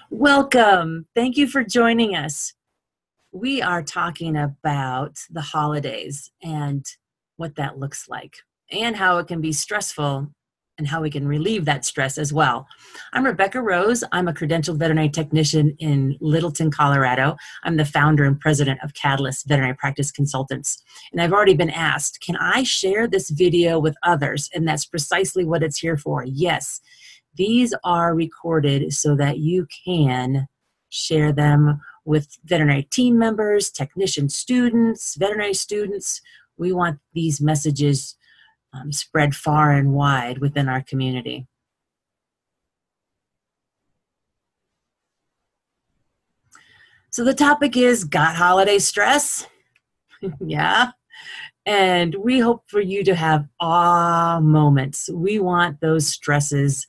Welcome. Thank you for joining us. We are talking about the holidays and what that looks like and how it can be stressful and how we can relieve that stress as well. I'm Rebecca Rose. I'm a credentialed veterinary technician in Littleton, Colorado. I'm the founder and president of Catalyst Veterinary Practice Consultants. And I've already been asked, can I share this video with others? And that's precisely what it's here for. Yes, these are recorded so that you can share them with veterinary team members, technician students, veterinary students. We want these messages spread far and wide within our community. So the topic is, got holiday stress? Yeah. And we hope for you to have awe moments. We want those stresses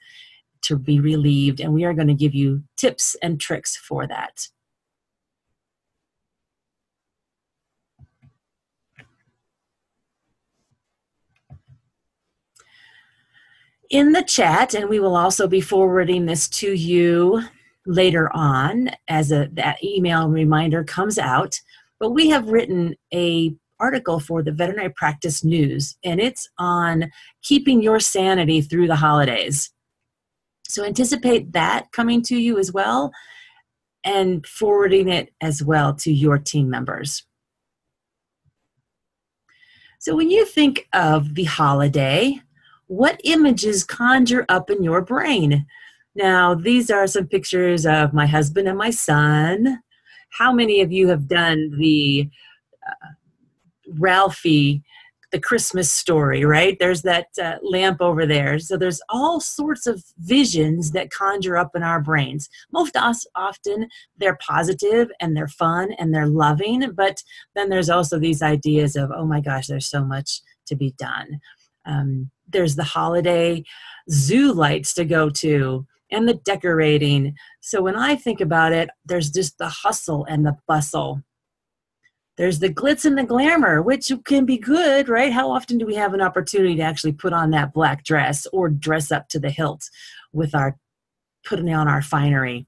to be relieved, and we are going to give you tips and tricks for that. In the chat, and we will also be forwarding this to you later on as that email reminder comes out, but we have written a article for the Veterinary Practice News, and it's on keeping your sanity through the holidays. So anticipate that coming to you as well and forwarding it as well to your team members. So when you think of the holiday, what images conjure up in your brain? Now, these are some pictures of my husband and my son. How many of you have done the Ralphie, the Christmas story, right? There's that lamp over there. So there's all sorts of visions that conjure up in our brains. Most often they're positive and they're fun and they're loving, but then there's also these ideas of, oh my gosh, there's so much to be done. There's the holiday zoo lights to go to and the decorating. So when I think about it, there's just the hustle and the bustle. There's the glitz and the glamour, which can be good, right? How often do we have an opportunity to actually put on that black dress or dress up to the hilt with putting on our finery?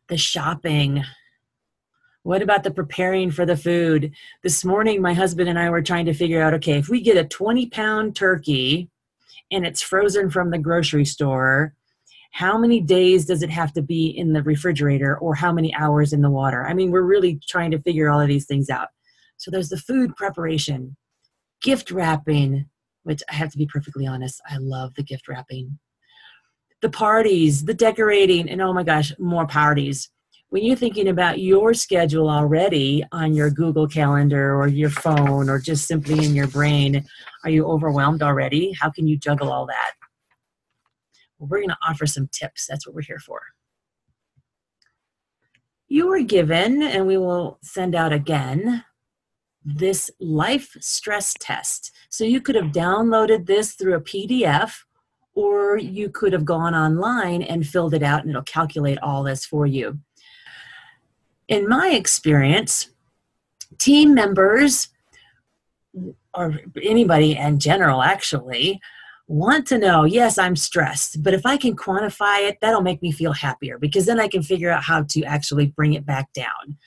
The shopping. What about the preparing for the food? This morning, my husband and I were trying to figure out, okay, if we get a 20-pound turkey and it's frozen from the grocery store, how many days does it have to be in the refrigerator or how many hours in the water? I mean, we're really trying to figure all of these things out. So there's the food preparation, gift wrapping, which I have to be perfectly honest, I love the gift wrapping. The parties, the decorating, and oh my gosh, more parties. When you're thinking about your schedule already on your Google Calendar or your phone or just simply in your brain, are you overwhelmed already? How can you juggle all that? Well, we're going to offer some tips. That's what we're here for. You were given, and we will send out again, this life stress test. So you could have downloaded this through a PDF, or you could have gone online and filled it out, and it'll calculate all this for you. In my experience, team members, or anybody in general actually, want to know, yes, I'm stressed, but if I can quantify it, that'll make me feel happier because then I can figure out how to actually bring it back down.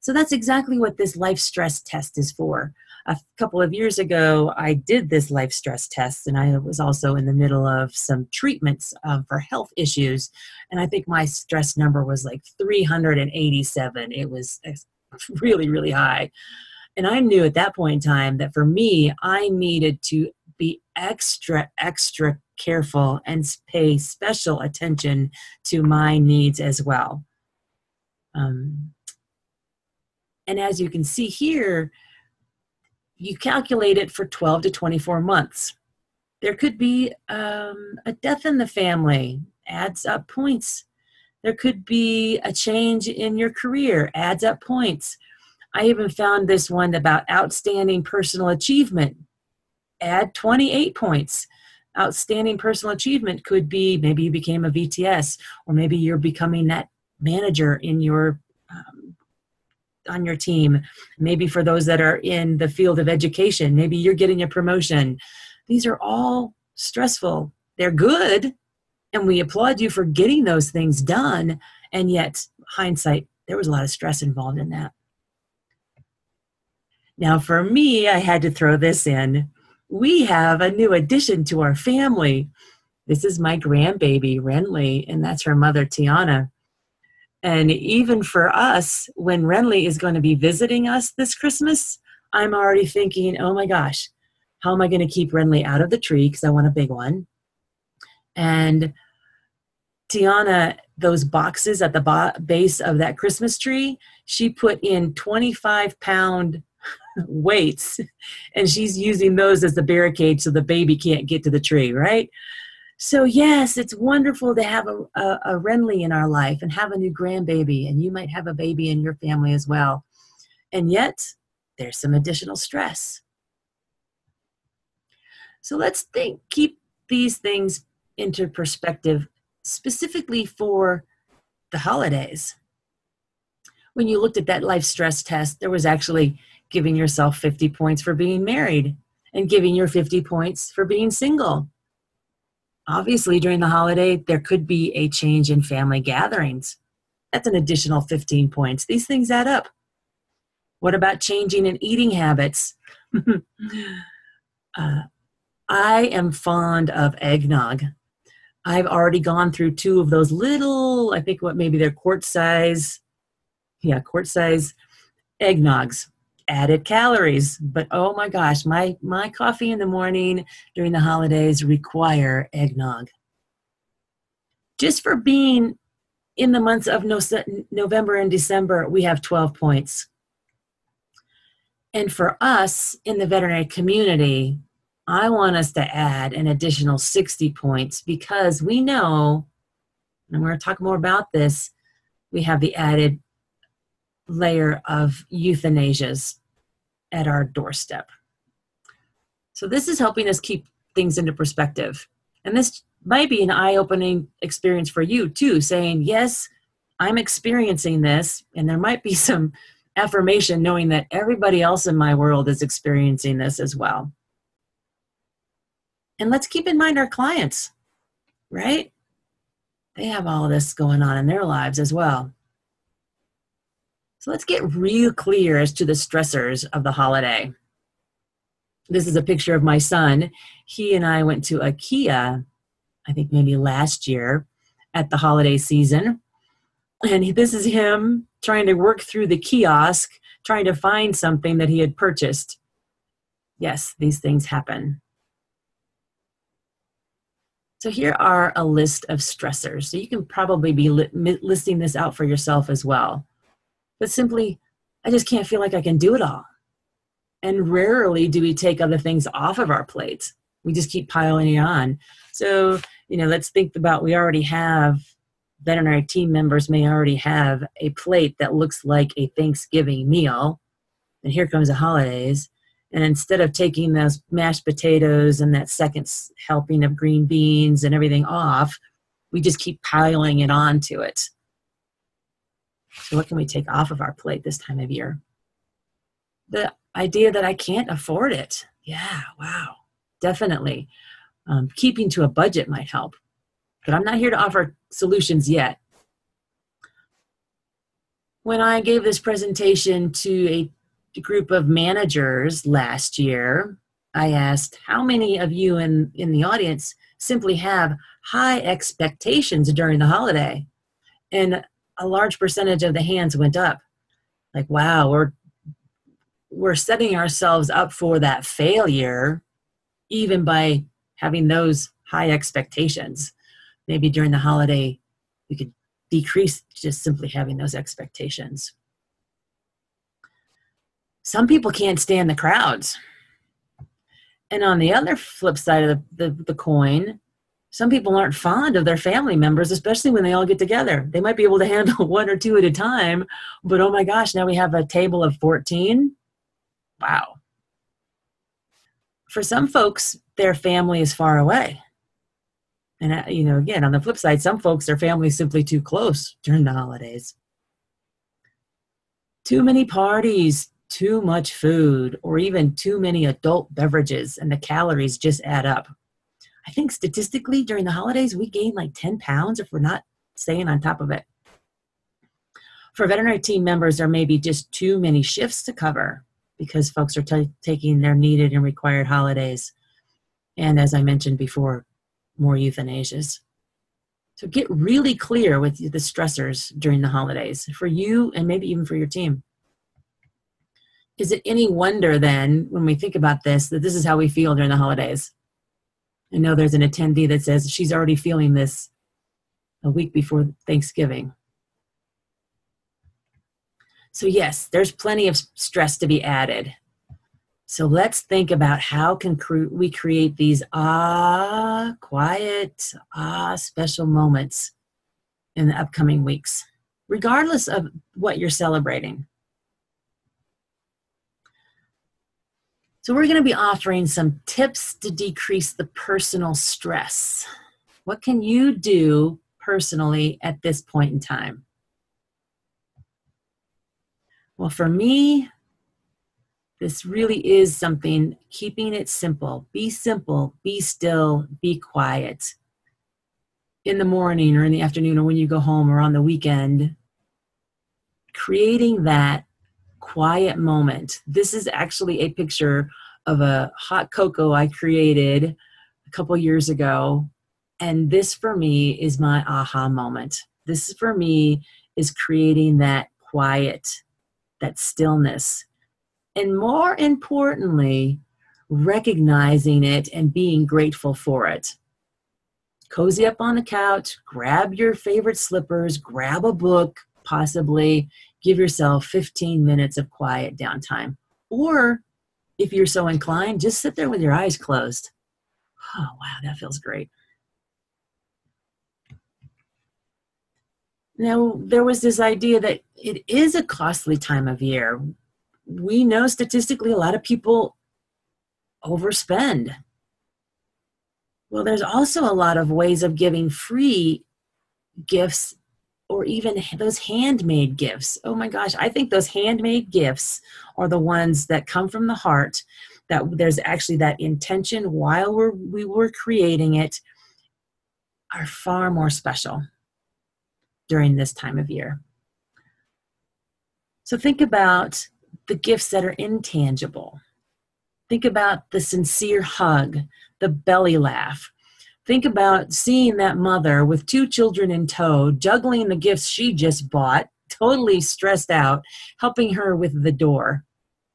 So that's exactly what this life stress test is for. A couple of years ago, I did this life stress test, and I was also in the middle of some treatments for health issues, and I think my stress number was like 387. It was really, really high. And I knew at that point in time that for me, I needed to be extra careful and pay special attention to my needs as well. And as you can see here, you calculate it for 12 to 24 months. There could be a death in the family, adds up points. There could be a change in your career, adds up points. I even found this one about outstanding personal achievement, add 28 points. Outstanding personal achievement could be maybe you became a VTS, or maybe you're becoming that manager in your on your team. Maybe for those that are in the field of education, maybe you're getting a promotion. These are all stressful. They're good, And we applaud you for getting those things done. And yet, hindsight, there was a lot of stress involved in that. Now, for me, I had to throw this in. We have a new addition to our family. This is my grandbaby, Renly, and that's her mother, Tiana. And even for us, when Renly is going to be visiting us this Christmas, I'm already thinking, oh my gosh, how am I going to keep Renly out of the tree? Because I want a big one. And Tiana, those boxes at the base of that Christmas tree, she put in 25-pound weights, and she's using those as the barricade so the baby can't get to the tree, right? So yes, it's wonderful to have a Renly in our life and have a new grandbaby, and you might have a baby in your family as well. And yet, there's some additional stress. So let's keep these things into perspective, specifically for the holidays. When you looked at that life stress test, there was actually giving yourself 50 points for being married and giving your 50 points for being single. Obviously, during the holiday, there could be a change in family gatherings. That's an additional 15 points. These things add up. What about changing in eating habits? I am fond of eggnog. I've already gone through 2 of those little, I think maybe they're quart size eggnogs. Added calories, but oh my gosh, my coffee in the morning during the holidays require eggnog. Just for being in the months of November and December, we have 12 points. And for us in the veterinary community, I want us to add an additional 60 points because we know, and we're going to talk more about this, we have the added layer of euthanasias at our doorstep. So this is helping us keep things into perspective. And this might be an eye-opening experience for you too, saying, yes, I'm experiencing this, and there might be some affirmation knowing that everybody else in my world is experiencing this as well. And let's keep in mind our clients, right? They have all of this going on in their lives as well. So let's get real clear as to the stressors of the holiday. This is a picture of my son. He and I went to IKEA, I think maybe last year, at the holiday season. And this is him trying to work through the kiosk, trying to find something that he had purchased. Yes, these things happen. So here are a list of stressors. So you can probably be listing this out for yourself as well. But simply, I just can't feel like I can do it all. And rarely do we take other things off of our plates. We just keep piling it on. So, let's think about, we already have, veterinary team members may already have a plate that looks like a Thanksgiving meal. And here comes the holidays. And instead of taking those mashed potatoes and that second helping of green beans and everything off, we just keep piling it onto it. So what can we take off of our plate this time of year? The idea that I can't afford it. Yeah, wow, definitely. Keeping to a budget might help. But I'm not here to offer solutions yet. When I gave this presentation to a group of managers last year, I asked, how many of you in the audience simply have high expectations during the holiday? And a large percentage of the hands went up. Like, wow, we're setting ourselves up for that failure even by having those high expectations. Maybe during the holiday, we could decrease just simply having those expectations. Some people can't stand the crowds. And on the other flip side of the coin, some people aren't fond of their family members, especially when they all get together. They might be able to handle 1 or 2 at a time, but oh my gosh, now we have a table of 14. Wow. For some folks, their family is far away. And, again, on the flip side, some folks, their family is simply too close during the holidays. Too many parties, too much food, or even too many adult beverages, and the calories just add up. I think statistically during the holidays, we gain like 10 pounds if we're not staying on top of it. For veterinary team members, there may be just too many shifts to cover because folks are taking their needed and required holidays. And as I mentioned before, more euthanasias. So get really clear with the stressors during the holidays for you and maybe even for your team. Is it any wonder then, when we think about this, that this is how we feel during the holidays? I know there's an attendee that says she's already feeling this a week before Thanksgiving. So yes, there's plenty of stress to be added. So let's think about how can we create these quiet, special moments in the upcoming weeks, regardless of what you're celebrating. So we're going to be offering some tips to decrease the personal stress. What can you do personally at this point in time? Well, for me, this really is something, keeping it simple. Be simple, be still, be quiet. In the morning or in the afternoon or when you go home or on the weekend, creating that quiet moment. This is actually a picture of a hot cocoa I created a couple years ago. And this for me is my aha moment. This for me is creating that quiet, that stillness. And more importantly, recognizing it and being grateful for it. Cozy up on the couch, grab your favorite slippers, grab a book, possibly give yourself 15 minutes of quiet downtime. Or if you're so inclined, just sit there with your eyes closed. Oh, wow, that feels great. Now, there was this idea that it is a costly time of year. We know statistically a lot of people overspend. Well, there's also a lot of ways of giving free gifts or even those handmade gifts. Oh my gosh, I think those handmade gifts are the ones that come from the heart, that there's actually that intention while we were creating it, are far more special during this time of year. So think about the gifts that are intangible. Think about the sincere hug, the belly laugh. Think about seeing that mother with 2 children in tow, juggling the gifts she just bought, totally stressed out, helping her with the door,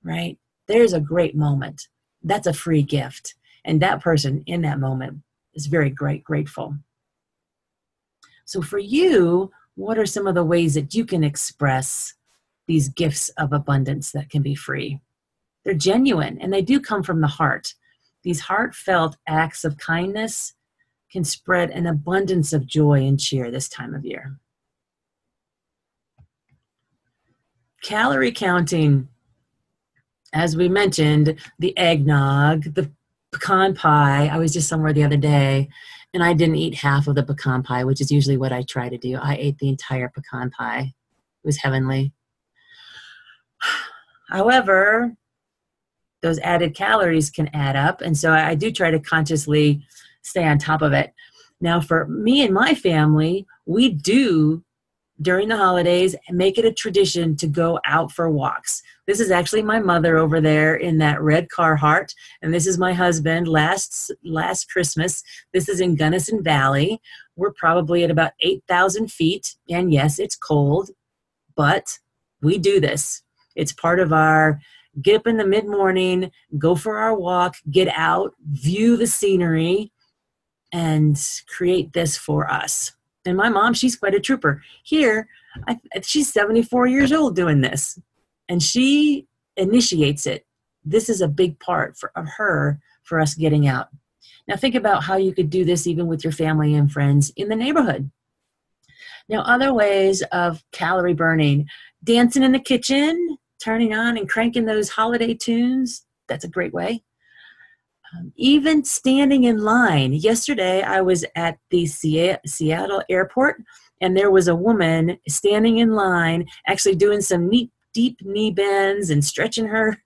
right? There's a great moment. That's a free gift. And that person in that moment is very grateful. So for you, what are some of the ways that you can express these gifts of abundance that can be free? They're genuine and they do come from the heart. These heartfelt acts of kindness can spread an abundance of joy and cheer this time of year. Calorie counting, as we mentioned, the eggnog, the pecan pie. I was just somewhere the other day and I didn't eat half of the pecan pie, which is usually what I try to do. I ate the entire pecan pie. It was heavenly. However, those added calories can add up. And so I do try to consciously stay on top of it. Now, for me and my family, we do, during the holidays, make it a tradition to go out for walks. This is actually my mother over there in that red Carhartt, and this is my husband last Christmas. This is in Gunnison Valley. We're probably at about 8,000 feet, and yes, it's cold, but we do this. It's part of our get up in the mid-morning, go for our walk, get out, view the scenery, and create this for us. And my mom, she's quite a trooper. Here, she's 74 years old doing this, and she initiates it. This is a big part of her for us getting out. Now think about how you could do this even with your family and friends in the neighborhood. Now, other ways of calorie burning, dancing in the kitchen, turning on and cranking those holiday tunes. That's a great way. Even standing in line. Yesterday, I was at the Seattle airport, and there was a woman standing in line, actually doing some deep knee bends and stretching her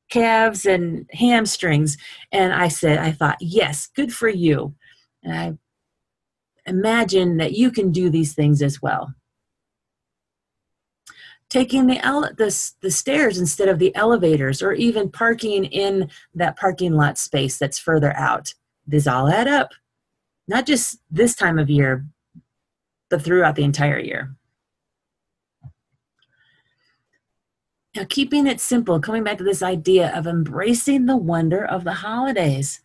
calves and hamstrings. And I thought, yes, good for you. And I imagine that you can do these things as well. Taking the stairs instead of the elevators, or even parking in that parking lot space that's further out. These all add up, not just this time of year, but throughout the entire year. Now, keeping it simple, coming back to this idea of embracing the wonder of the holidays,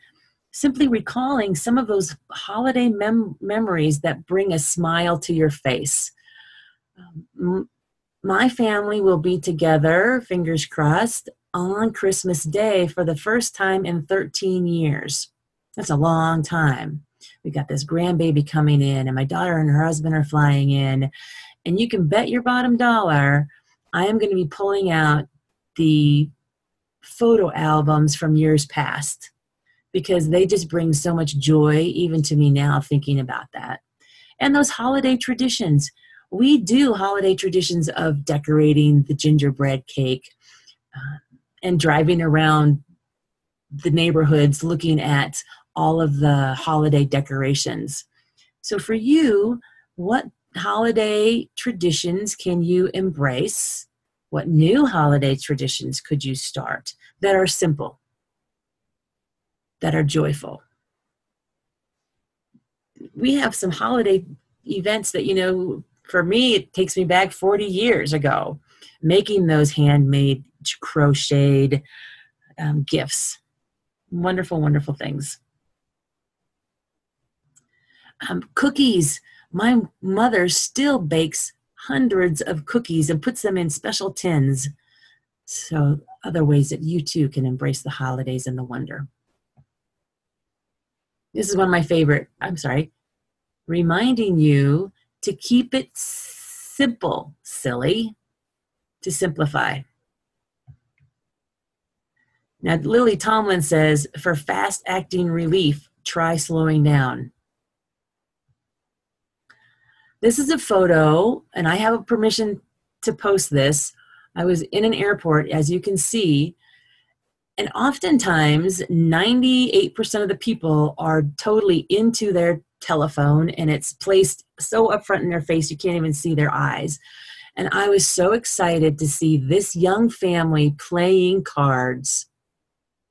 simply recalling some of those holiday memories that bring a smile to your face. My family will be together, fingers crossed, on Christmas Day for the first time in 13 years. That's a long time. We got this grandbaby coming in, and my daughter and her husband are flying in. And you can bet your bottom dollar I am going to be pulling out the photo albums from years past, because they just bring so much joy even to me now thinking about that. And those holiday traditions. We do holiday traditions of decorating the gingerbread cake and driving around the neighborhoods looking at all of the holiday decorations. So for you, what holiday traditions can you embrace? What new holiday traditions could you start that are simple, that are joyful? We have some holiday events that, for me, it takes me back 40 years ago, making those handmade, crocheted gifts. Wonderful, wonderful things. Cookies. My mother still bakes hundreds of cookies and puts them in special tins. So other ways that you too can embrace the holidays and the wonder. This is one of my favorite, reminding you to keep it simple, silly, to simplify. Now, Lily Tomlin says, for fast-acting relief, try slowing down. This is a photo, and I have permission to post this. I was in an airport, as you can see, and oftentimes 98% of the people are totally into their telephone, and it's placed so up front in their face you can't even see their eyes. And I was so excited to see this young family playing cards.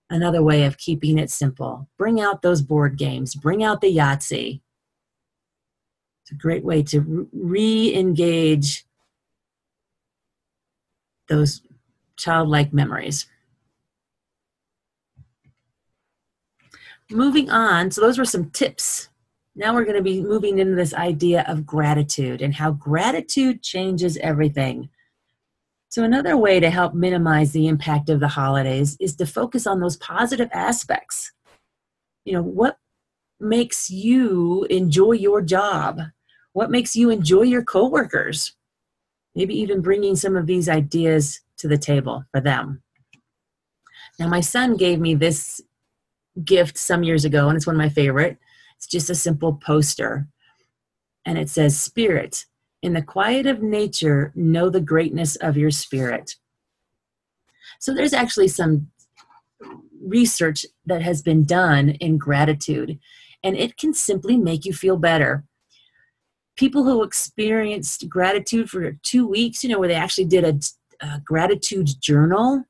Another way of keeping it simple. Bring out those board games. Bring out the Yahtzee. It's a great way to re-engage those childlike memories. Moving on, so those were some tips. Now we're going to be moving into this idea of gratitude and how gratitude changes everything. So another way to help minimize the impact of the holidays is to focus on those positive aspects. What makes you enjoy your job? What makes you enjoy your coworkers? Maybe even bringing some of these ideas to the table for them. Now, my son gave me this gift some years ago, and it's one of my favorite. It's just a simple poster, and it says, "Spirit, in the quiet of nature, know the greatness of your spirit." So there's actually some research that has been done in gratitude, and it can simply make you feel better. People who experienced gratitude for 2 weeks, where they actually did a gratitude journal,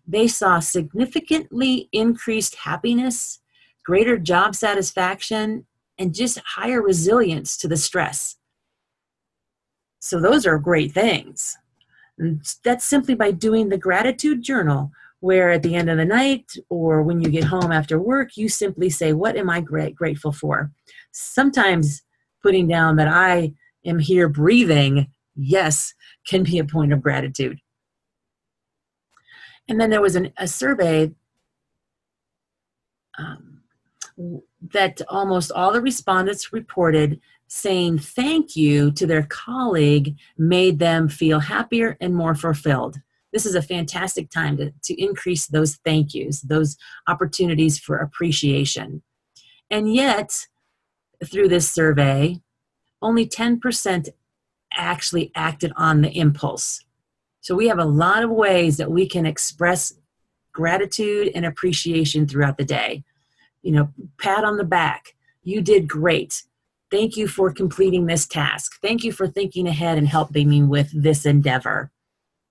they saw significantly increased happiness, greater job satisfaction, and just higher resilience to the stress. So those are great things. And that's simply by doing the gratitude journal, where at the end of the night or when you get home after work, you simply say, what am I grateful for? Sometimes putting down that I am here breathing, yes, can be a point of gratitude. And then there was a survey that almost all the respondents reported saying thank you to their colleague made them feel happier and more fulfilled. This is a fantastic time to increase those thank yous, those opportunities for appreciation. And yet, through this survey, only 10% actually acted on the impulse. So we have a lot of ways that we can express gratitude and appreciation throughout the day. You know, pat on the back. You did great. Thank you for completing this task. Thank you for thinking ahead and helping me with this endeavor.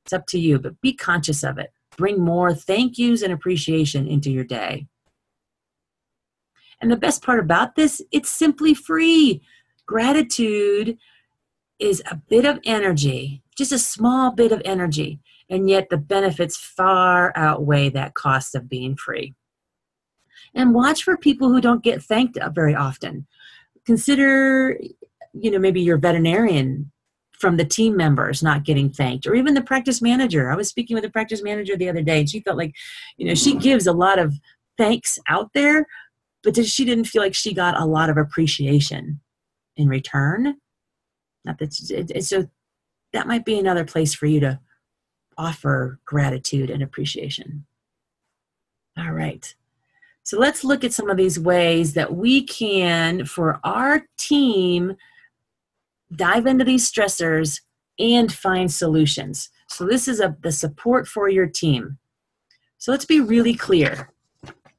It's up to you, but be conscious of it. Bring more thank yous and appreciation into your day. And the best part about this, it's simply free. Gratitude is a bit of energy, just a small bit of energy, and yet the benefits far outweigh that cost of being free. And watch for people who don't get thanked very often. Consider, you know, maybe your veterinarian from the team members not getting thanked, or even the practice manager. I was speaking with a practice manager the other day, and she felt like, you know, she gives a lot of thanks out there, but she didn't feel like she got a lot of appreciation in return. Not that so that might be another place for you to offer gratitude and appreciation. All right. So let's look at some of these ways that we can, for our team, dive into these stressors and find solutions. So this is the support for your team. So let's be really clear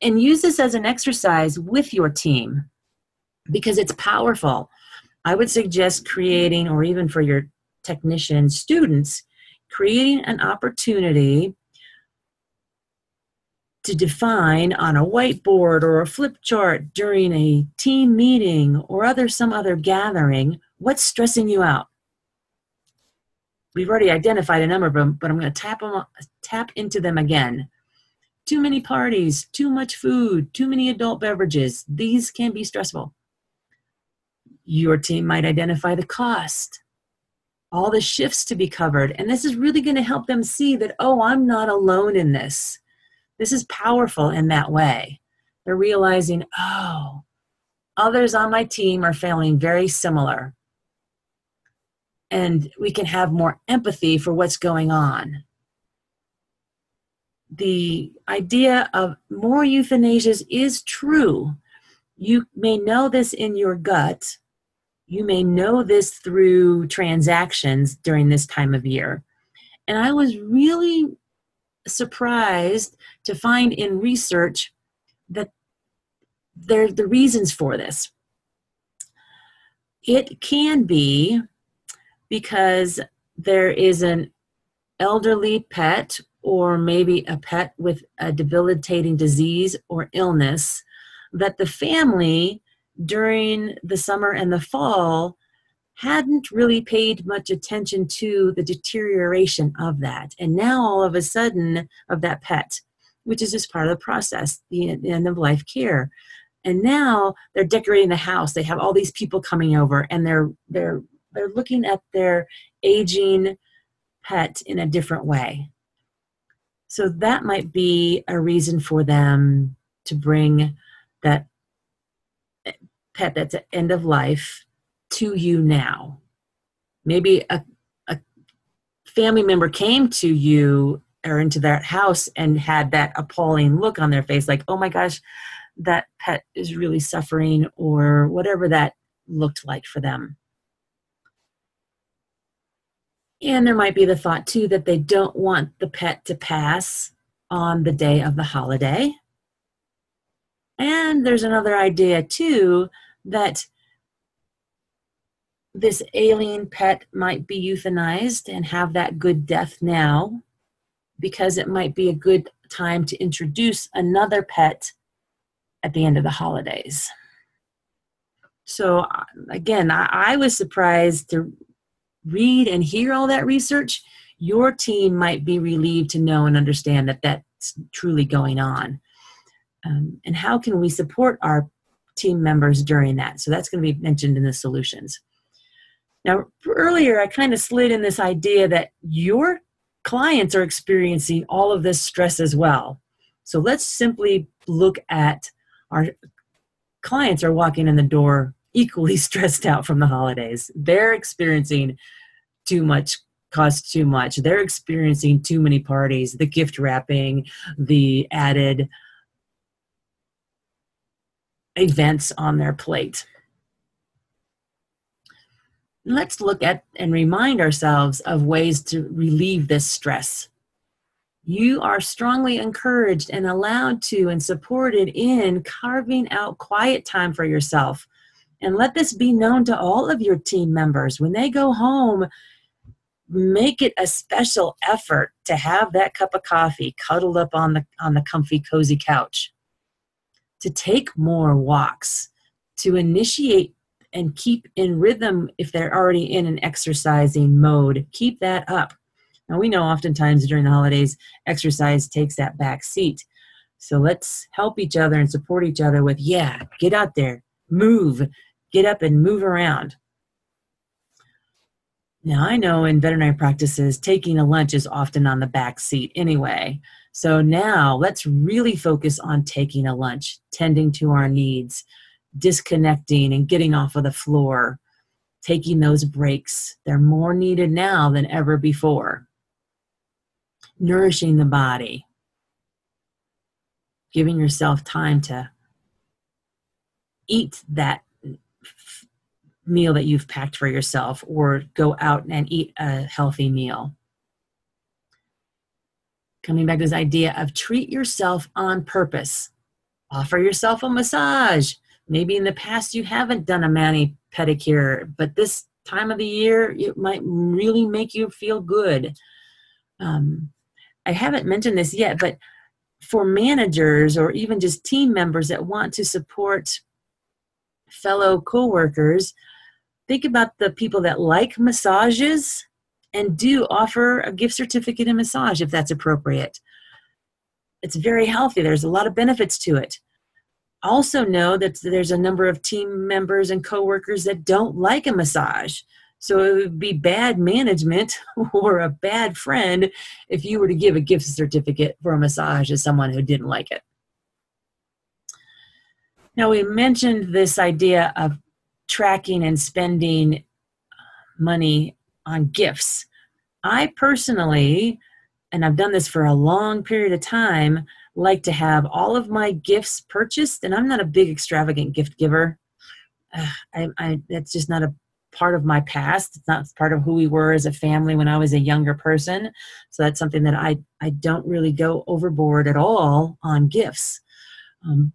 and use this as an exercise with your team because it's powerful. I would suggest creating, or even for your technician students, creating an opportunity to define on a whiteboard or a flip chart during a team meeting or some other gathering what's stressing you out. We've already identified a number of them, but I'm going to tap into them again. Too many parties, too much food, too many adult beverages. These can be stressful. Your team might identify the cost, all the shifts to be covered, and this is really going to help them see that, oh, I'm not alone in this. This is powerful in that way. They're realizing, oh, others on my team are feeling very similar. And we can have more empathy for what's going on. The idea of more euthanasias is true. You may know this in your gut. You may know this through transactions during this time of year. And I was really surprised to find in research that there's the reasons for this. It can be because there is an elderly pet, or maybe a pet with a debilitating disease or illness, that the family during the summer and the fall hadn't really paid much attention to the deterioration of that. And now all of a sudden, of that pet, which is just part of the process, the end of life care. And now they're decorating the house. They have all these people coming over, and they're looking at their aging pet in a different way. So that might be a reason for them to bring that pet that's at end of life to you now. Maybe a family member came to you or into that house and had that appalling look on their face, like, oh my gosh, that pet is really suffering, or whatever that looked like for them. And there might be the thought too that they don't want the pet to pass on the day of the holiday. And there's another idea too that this alien pet might be euthanized and have that good death now, because it might be a good time to introduce another pet at the end of the holidays. So again, I was surprised to read and hear all that research. Your team might be relieved to know and understand that that's truly going on. And how can we support our team members during that? So that's going to be mentioned in the solutions. Now, earlier I kind of slid in this idea that your clients are experiencing all of this stress as well. So let's simply look at our clients are walking in the door equally stressed out from the holidays. They're experiencing too much, cost too much. They're experiencing too many parties, the gift wrapping, the added events on their plate. Let's look at and remind ourselves of ways to relieve this stress. You are strongly encouraged and allowed to and supported in carving out quiet time for yourself. And let this be known to all of your team members. When they go home, make it a special effort to have that cup of coffee cuddled up on the comfy, cozy couch, to take more walks, to initiate and keep in rhythm if they're already in an exercising mode. Keep that up. Now, we know oftentimes during the holidays, exercise takes that back seat. So let's help each other and support each other with, yeah, get out there, move, get up and move around. Now, I know in veterinary practices, taking a lunch is often on the back seat anyway. So now let's really focus on taking a lunch, tending to our needs, disconnecting and getting off of the floor, taking those breaks. They're more needed now than ever before. Nourishing the body, giving yourself time to eat that meal that you've packed for yourself, or go out and eat a healthy meal. Coming back to this idea of treat yourself on purpose. Offer yourself a massage. Maybe in the past you haven't done a mani-pedicure, but this time of the year, it might really make you feel good. I haven't mentioned this yet, but for managers or even just team members that want to support fellow coworkers, think about the people that like massages and do offer a gift certificate in massage if that's appropriate. It's very healthy. There's a lot of benefits to it. Also know that there's a number of team members and coworkers that don't like a massage. So it would be bad management or a bad friend if you were to give a gift certificate for a massage to someone who didn't like it. Now, we mentioned this idea of tracking and spending money on gifts. I personally, and I've done this for a long period of time, like to have all of my gifts purchased, and I'm not a big extravagant gift giver. That's just not a part of my past. It's not part of who we were as a family when I was a younger person. So that's something that I don't really go overboard at all on gifts.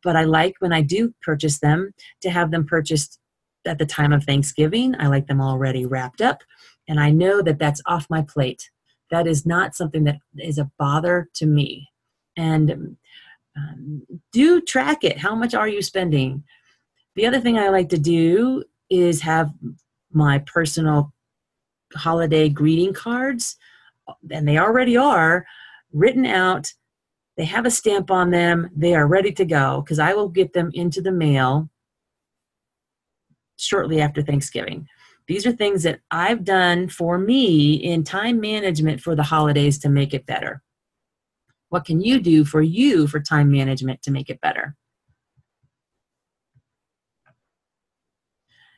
But I like, when I do purchase them, to have them purchased at the time of Thanksgiving. I like them already wrapped up, and I know that that's off my plate. That is not something that is a bother to me. And do track it. How much are you spending? The other thing I like to do is have my personal holiday greeting cards, and they already are written out. They have a stamp on them. They are ready to go, because I will get them into the mail shortly after Thanksgiving. These are things that I've done for me in time management for the holidays to make it better. What can you do for you for time management to make it better?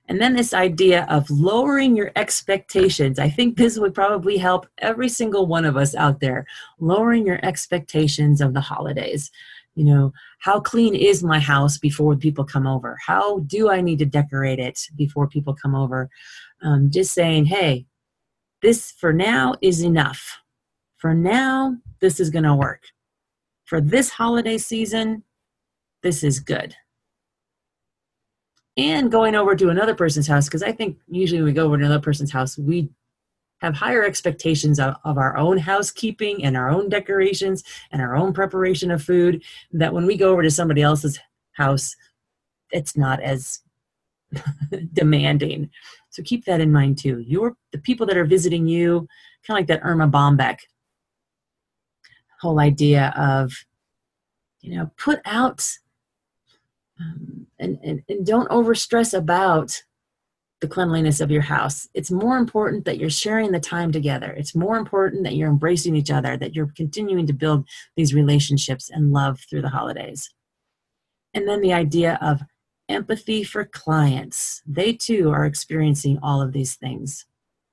And then this idea of lowering your expectations. I think this would probably help every single one of us out there. Lowering your expectations of the holidays. You know, how clean is my house before people come over? How do I need to decorate it before people come over? Just saying, hey, this for now is enough. For now, this is going to work. For this holiday season, this is good. And going over to another person's house, because I think usually when we go over to another person's house, we have higher expectations of our own housekeeping and our own decorations and our own preparation of food, that when we go over to somebody else's house, it's not as demanding. So keep that in mind too. The people that are visiting you, kind of like that Irma Bombeck whole idea of, put out and don't overstress about the cleanliness of your house. It's more important that you're sharing the time together. It's more important that you're embracing each other, that you're continuing to build these relationships and love through the holidays. And then the idea of empathy for clients. They too are experiencing all of these things.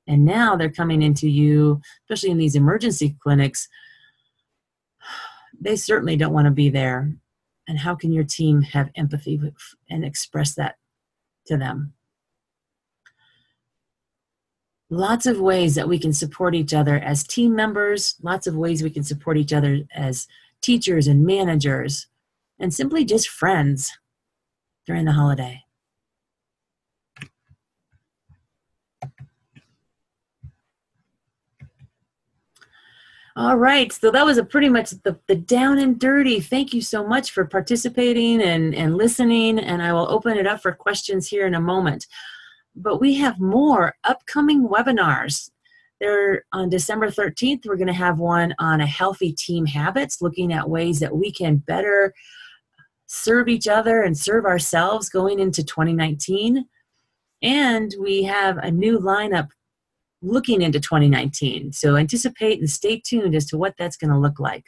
And now they're coming into you, especially in these emergency clinics. They certainly don't want to be there. And how can your team have empathy and express that to them? Lots of ways that we can support each other as team members, lots of ways we can support each other as teachers and managers, and simply just friends during the holiday. All right, so that was pretty much the down and dirty. Thank you so much for participating and listening, and I will open it up for questions here in a moment. But we have more upcoming webinars. They're on December 13th. We're going to have one on a healthy team habits, looking at ways that we can better serve each other and serve ourselves going into 2019. And we have a new lineup looking into 2019. So anticipate and stay tuned as to what that's going to look like.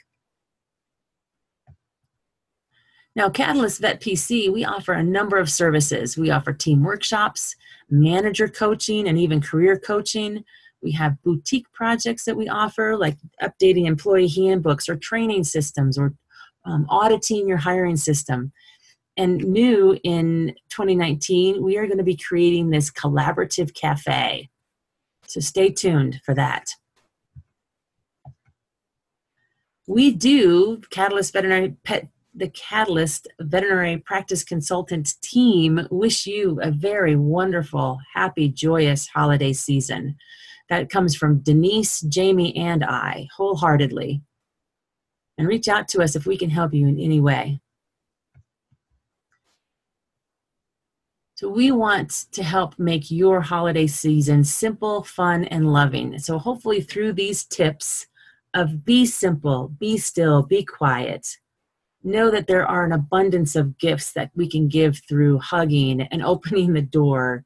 Now, Catalyst Vet PC, we offer a number of services. We offer team workshops, manager coaching, and even career coaching. We have boutique projects that we offer, like updating employee handbooks or training systems or auditing your hiring system. And new in 2019, we are going to be creating this collaborative cafe. So stay tuned for that. We do the Catalyst Veterinary Practice Consultant team wish you a very wonderful, happy, joyous holiday season. That comes from Denise, Jamie, and I, wholeheartedly. And reach out to us if we can help you in any way. So we want to help make your holiday season simple, fun, and loving. So hopefully through these tips of be simple, be still, be quiet, know that there are an abundance of gifts that we can give through hugging and opening the door,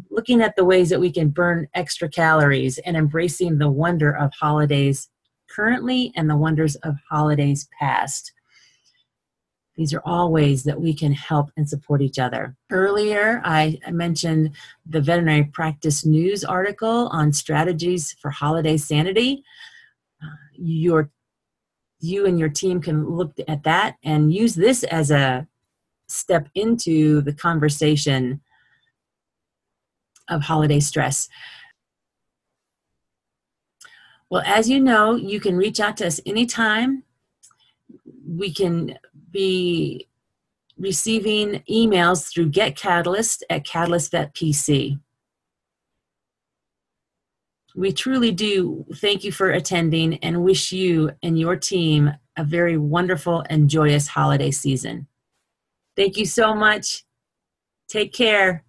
looking at the ways that we can burn extra calories, and embracing the wonder of holidays currently and the wonders of holidays past. These are all ways that we can help and support each other. Earlier, I mentioned the Veterinary Practice News article on strategies for holiday sanity. You and your team can look at that and use this as a step into the conversation of holiday stress. Well, as you know, you can reach out to us anytime. We can be receiving emails through Get Catalyst at Catalyst Vet PC. We truly do thank you for attending and wish you and your team a very wonderful and joyous holiday season. Thank you so much. Take care.